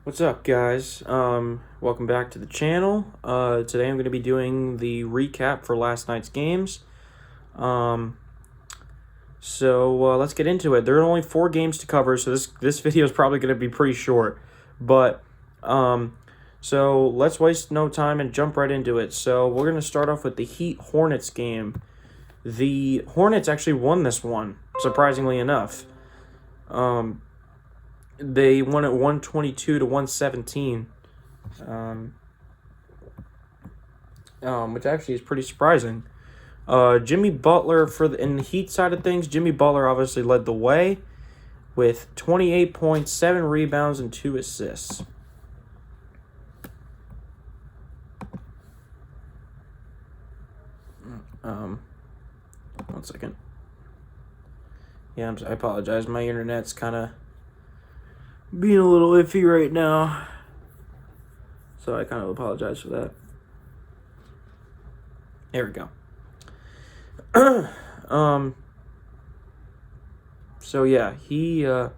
What's up, guys? Welcome back to the channel. Today I'm going to be doing the recap for last night's games. Let's get into it. There are only 4 games to cover, so this video is probably going to be pretty short. But so let's waste no time and jump right into it. So we're going to start off with the Heat-Hornets game. The Hornets actually won this one, surprisingly enough. They won at 122 to 117, which actually is pretty surprising. Jimmy Butler, in the Heat side of things, Jimmy Butler obviously led the way with 28 points, 7 rebounds, and 2 assists. One second. Yeah, I apologize. My internet's kind of being a little iffy right now, so I kind of apologize for that. There we go. So yeah, he was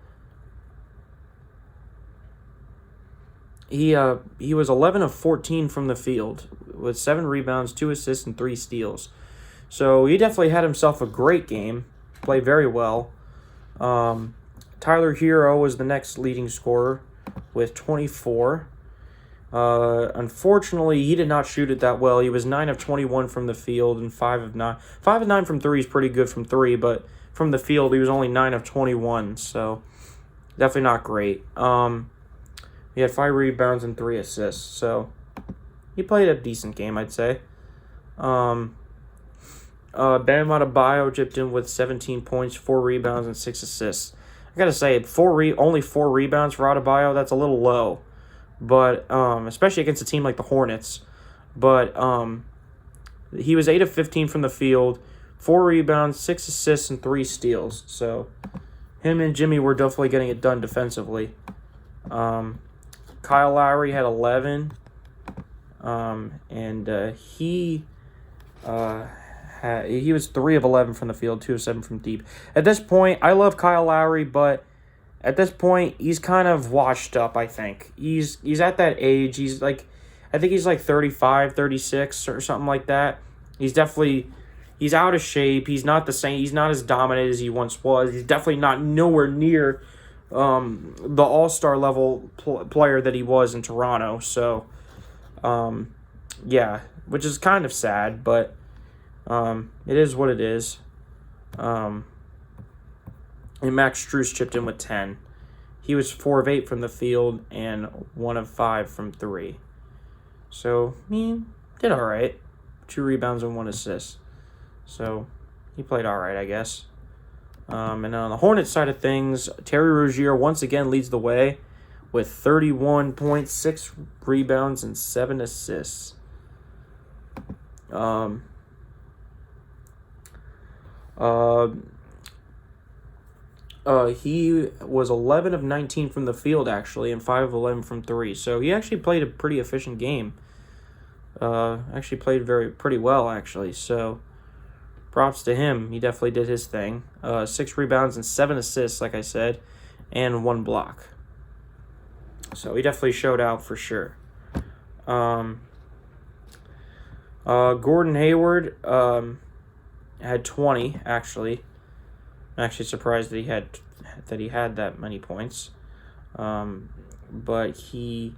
11 of 14 from the field with 7 rebounds, 2 assists, and 3 steals. So he definitely had himself a great game. Played very well. Tyler Hero was the next leading scorer with 24. Unfortunately, he did not shoot it that well. He was 9 of 21 from the field and 5 of 9. 5 of 9 from 3 is pretty good from 3, but from the field, he was only 9 of 21, so definitely not great. He had 5 rebounds and 3 assists, so he played a decent game, I'd say. Bam Adebayo chipped in with 17 points, 4 rebounds, and 6 assists. I gotta say, only 4 rebounds for Adebayo, that's a little low. But, especially against a team like the Hornets. But, he was 8 of 15 from the field, 4 rebounds, 6 assists, and 3 steals. So, him and Jimmy were definitely getting it done defensively. Kyle Lowry had 11. He was 3 of 11 from the field, 2 of 7 from deep. At this point, I love Kyle Lowry, but at this point, he's kind of washed up, I think. He's at that age. I think he's like 35, 36 or something like that. He's out of shape. He's not the same. He's not as dominant as he once was. He's definitely nowhere near the all-star level player that he was in Toronto. So, yeah, which is kind of sad, but it is what it is. And Max Strus chipped in with 10. He was 4 of 8 from the field and 1 of 5 from 3. So, he did all right. 2 rebounds and 1 assist. So, he played all right, I guess. And on the Hornets side of things, Terry Rozier once again leads the way with 31 points, 6 rebounds, and 7 assists. He was 11 of 19 from the field, actually, and 5 of 11 from 3. So he actually played a pretty efficient game. Actually played pretty well, actually. So props to him. He definitely did his thing. 6 rebounds and 7 assists, like I said, and 1 block. So he definitely showed out for sure. Gordon Hayward had 20, actually. I'm actually surprised that he had that many points. But he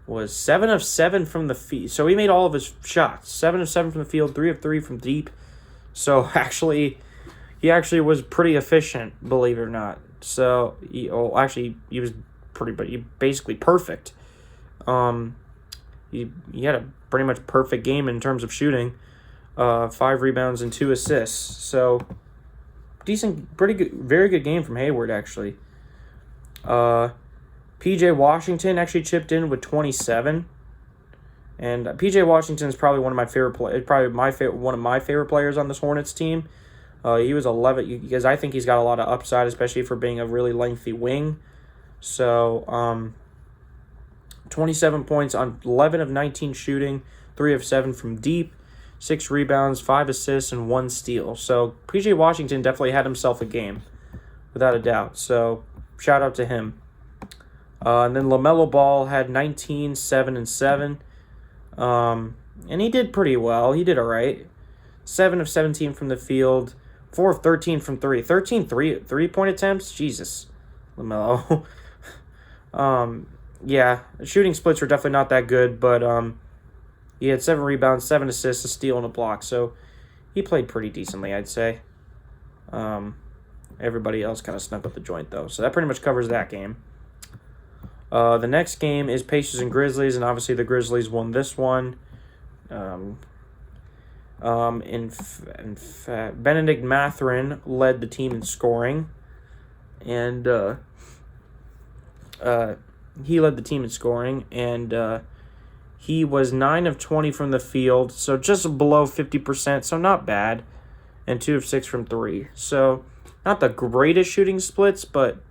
was 7 of 7 from the field. So he made all of his shots. 7 of 7 from the field, 3 of 3 from deep. So he actually was pretty efficient, believe it or not. So he was basically perfect. He had a pretty much perfect game in terms of shooting. 5 rebounds and 2 assists. So decent, pretty good, very good game from Hayward, actually. P.J. Washington actually chipped in with 27. And P.J. Washington is probably one of my favorite one of my favorite players on this Hornets team. He was 11 because I think he's got a lot of upside, especially for being a really lengthy wing. So, 27 points on 11 of 19 shooting, 3 of 7 from deep, 6 rebounds, 5 assists, and 1 steal. So P.J. Washington definitely had himself a game, without a doubt. So shout out to him. And then LaMelo Ball had 19, 7, and 7. And he did pretty well. He did all right. 7 of 17 from the field. 4 of 13 from 3. 13 three-point attempts? Jesus, LaMelo. Yeah, shooting splits were definitely not that good, but he had 7 rebounds, 7 assists, a steal, and a block. So he played pretty decently, I'd say. Everybody else kind of snuck up the joint, though. So that pretty much covers that game. The next game is Pacers and Grizzlies, and obviously the Grizzlies won this one. Benedict Mathurin led the team in scoring, and he led the team in scoring, and he was 9 of 20 from the field, so just below 50%, so not bad, and 2 of 6 from 3. So not the greatest shooting splits, but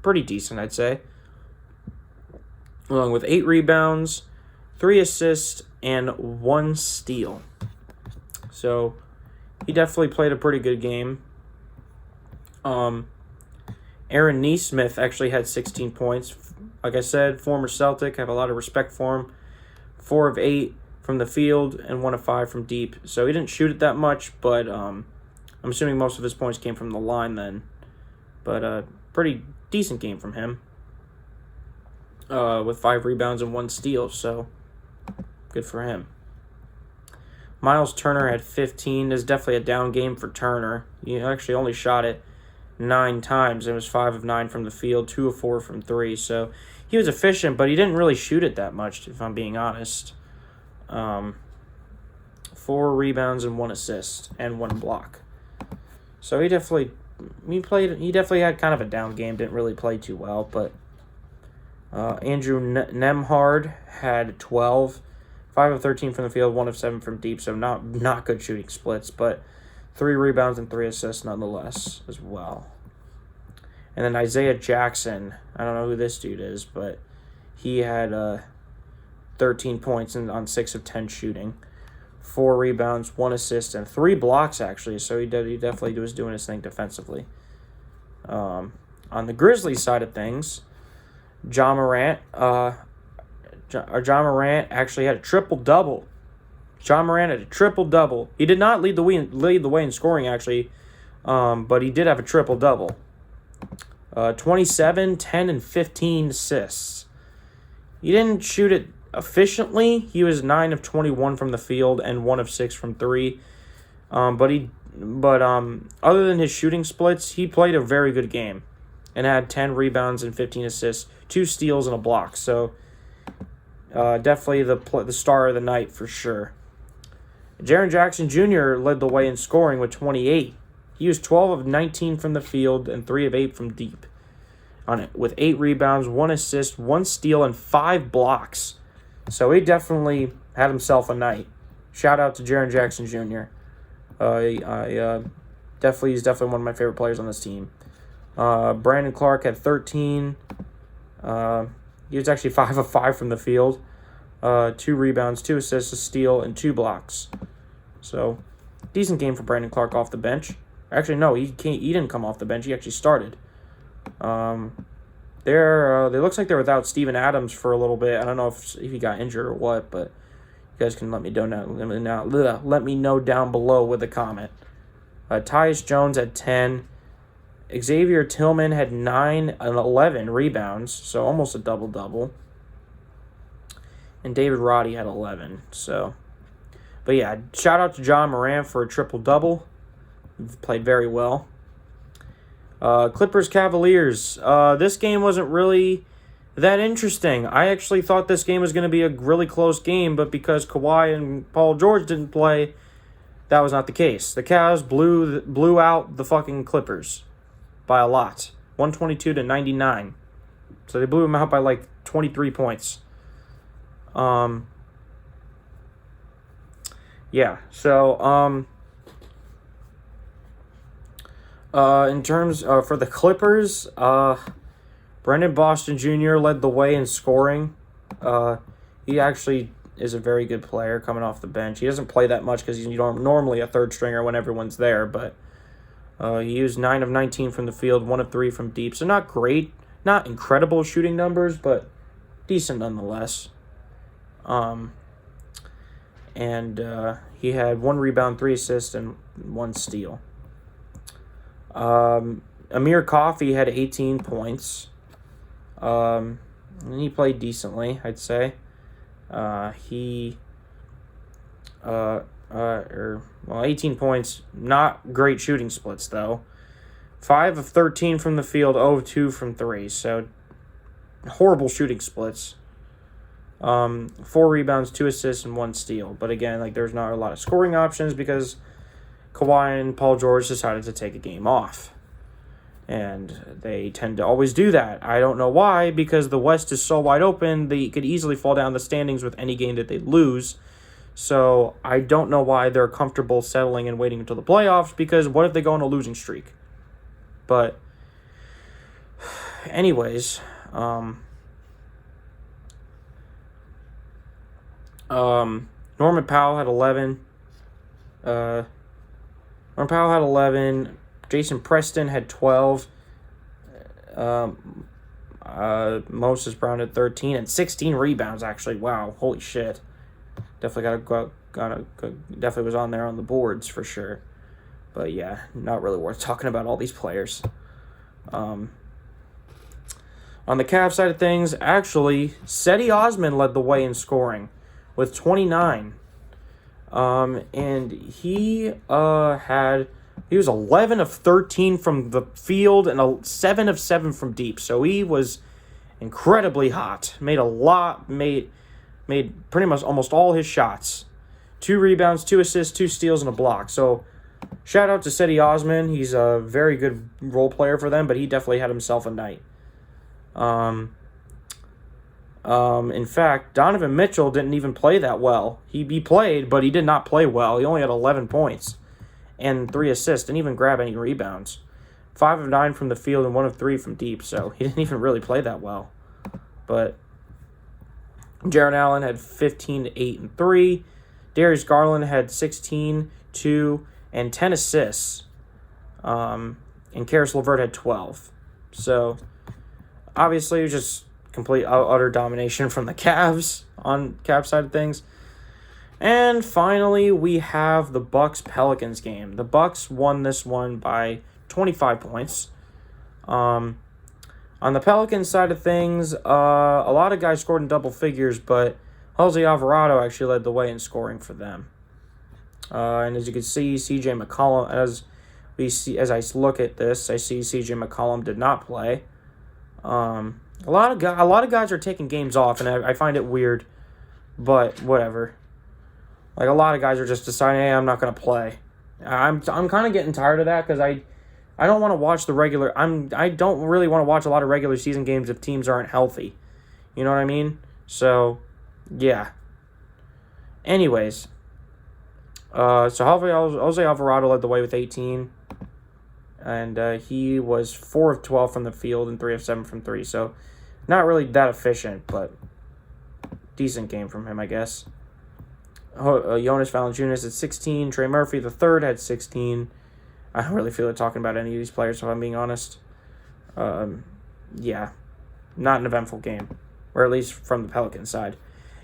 pretty decent, I'd say. Along with 8 rebounds, 3 assists, and 1 steal. So he definitely played a pretty good game. Aaron Nesmith actually had 16 points. Like I said, former Celtic, have a lot of respect for him. 4 of 8 from the field and 1 of 5 from deep. So he didn't shoot it that much, but I'm assuming most of his points came from the line then. But pretty decent game from him. With 5 rebounds and 1 steal, so good for him. Miles Turner had 15. There's definitely a down game for Turner. He actually only shot it 9 times. It was 5 of 9 from the field, 2 of 4 from 3. So he was efficient, but he didn't really shoot it that much, if I'm being honest. 4 rebounds and 1 assist and 1 block. So he definitely had kind of a down game. Didn't really play too well, but Andrew Nemhard had 12. 5 of 13 from the field, 1 of 7 from deep, so not good shooting splits, but 3 rebounds and 3 assists nonetheless as well. And then Isaiah Jackson, I don't know who this dude is, but he had 13 points on 6 of 10 shooting, 4 rebounds, 1 assist, and 3 blocks actually, so he definitely was doing his thing defensively. On the Grizzlies side of things, John Morant actually had a triple-double. John Morant had a triple-double. He did not lead the way in scoring, actually, but he did have a triple-double. 27, 10, and 15 assists. He didn't shoot it efficiently. He was 9 of 21 from the field and 1 of 6 from 3. But other than his shooting splits, he played a very good game and had 10 rebounds and 15 assists, 2 steals, and a block. So definitely the star of the night for sure. Jaren Jackson Jr. led the way in scoring with 28. He was 12 of 19 from the field and 3 of 8 from deep. With 8 rebounds, 1 assist, 1 steal, and 5 blocks. So he definitely had himself a night. Shout out to Jaren Jackson Jr. He's definitely one of my favorite players on this team. Brandon Clark had 13. He was actually 5 of 5 from the field. 2 rebounds, 2 assists, a steal, and 2 blocks. So, decent game for Brandon Clark off the bench. Actually, no, he didn't come off the bench. He actually started. They looks like they're without Steven Adams for a little bit. I don't know if he got injured or what, but you guys can let me know down below with a comment. Tyus Jones had 10. Xavier Tillman had 9 and 11 rebounds, so almost a double-double. And David Roddy had 11. So, but yeah, shout out to John Morant for a triple-double. He played very well. Clippers Cavaliers. This game wasn't really that interesting. I actually thought this game was going to be a really close game, but because Kawhi and Paul George didn't play, that was not the case. The Cavs blew out the fucking Clippers by a lot, 122-99. So they blew them out by like 23 points. Yeah. So in terms for the Clippers, Brendan Boston Jr. led the way in scoring. He actually is a very good player coming off the bench. He doesn't play that much because he's normally a third stringer when everyone's there, but he used 9 of 19 from the field, 1 of 3 from deep. So not great Not incredible shooting numbers, but decent nonetheless. And he had 1 rebound, 3 assists, and 1 steal. Amir Coffey had 18 points. And he played decently, I'd say. 18 points. Not great shooting splits, though. 5 of 13 from the field, 0 of 2 from 3. So, horrible shooting splits. 4 rebounds, 2 assists, and 1 steal. But again, like, there's not a lot of scoring options because Kawhi and Paul George decided to take a game off. And they tend to always do that. I don't know why, because the West is so wide open, they could easily fall down the standings with any game that they lose. So I don't know why they're comfortable settling and waiting until the playoffs, because what if they go on a losing streak? But anyways, Norman Powell had 11. Jason Preston had 12. Moses Brown had 13 and 16 rebounds. Actually, wow, holy shit! Definitely definitely was on there on the boards for sure. But yeah, not really worth talking about all these players. On the Cavs side of things, actually, Cedi Osman led the way in scoring with 29. And he was 11 of 13 from the field and 7 of 7 from deep. So he was incredibly hot. Made pretty much almost all his shots. 2 rebounds, 2 assists, 2 steals, and a block. So shout out to Cedi Osman. He's a very good role player for them, but he definitely had himself a night. In fact, Donovan Mitchell didn't even play that well. He played, but he did not play well. He only had 11 points and 3 assists. Didn't even grab any rebounds. 5 of 9 from the field and 1 of 3 from deep. So he didn't even really play that well. But Jarrett Allen had 15, 8, and 3. Darius Garland had 16, 2, and 10 assists. And Karis LeVert had 12. So obviously, it was just complete utter domination from the Cavs on Cavs side of things. And finally, we have the Bucks-Pelicans game. The Bucks won this one by 25 points. On the Pelicans side of things, a lot of guys scored in double figures, but Jose Alvarado actually led the way in scoring for them. And as you can see, CJ McCollum, as I look at this, I see CJ McCollum did not play. A lot of guys are taking games off, and I find it weird, but whatever. Like, a lot of guys are just deciding, hey, I'm not going to play. I'm kind of getting tired of that because I don't want to watch I don't really want to watch a lot of regular season games if teams aren't healthy. You know what I mean? So, yeah. Anyways, so Jose Alvarado led the way with 18. And he was 4 of 12 from the field and 3 of 7 from 3. So, not really that efficient, but decent game from him, I guess. Jonas Valanciunas at 16. Trey Murphy III had 16. I don't really feel like talking about any of these players, if I'm being honest. Yeah, not an eventful game, or at least from the Pelicans side.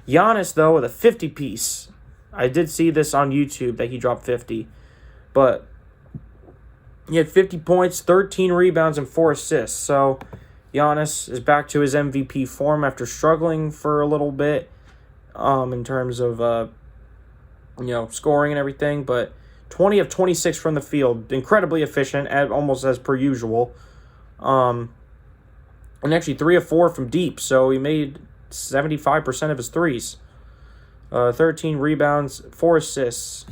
Giannis, though, with a 50-piece. I did see this on YouTube that he dropped 50, but he had 50 points, 13 rebounds, and 4 assists. So Giannis is back to his MVP form after struggling for a little bit in terms of scoring and everything, but 20 of 26 from the field, incredibly efficient, almost as per usual. And actually 3 of 4 from deep, so he made 75% of his threes. 13 rebounds, 4 assists.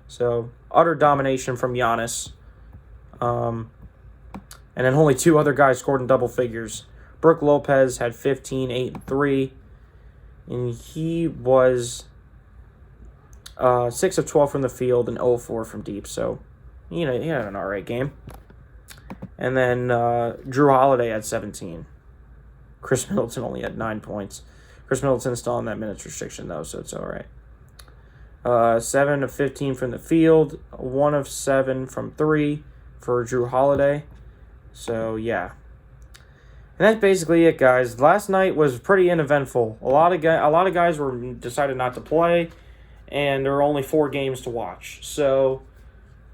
So utter domination from Giannis. And then only 2 other guys scored in double figures. Brook Lopez had 15, 8, and 3. And he was 6 of 12 from the field and 0 of 4 from deep. So, he had an all right game. And then Drew Holiday had 17. Chris Middleton only had 9 points. Chris Middleton's still on that minutes restriction, though, so it's all right. 7 of 15 from the field, 1 of 7 from 3 for Drew Holiday. So, yeah. And that's basically it, guys. Last night was pretty uneventful. A lot of guys were decided not to play, and there were only 4 games to watch. So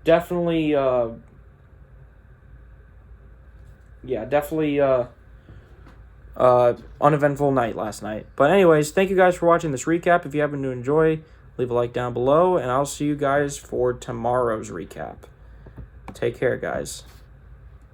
definitely, uneventful night last night. But anyways, thank you guys for watching this recap. If you happen to enjoy, leave a like down below, and I'll see you guys for tomorrow's recap. Take care, guys.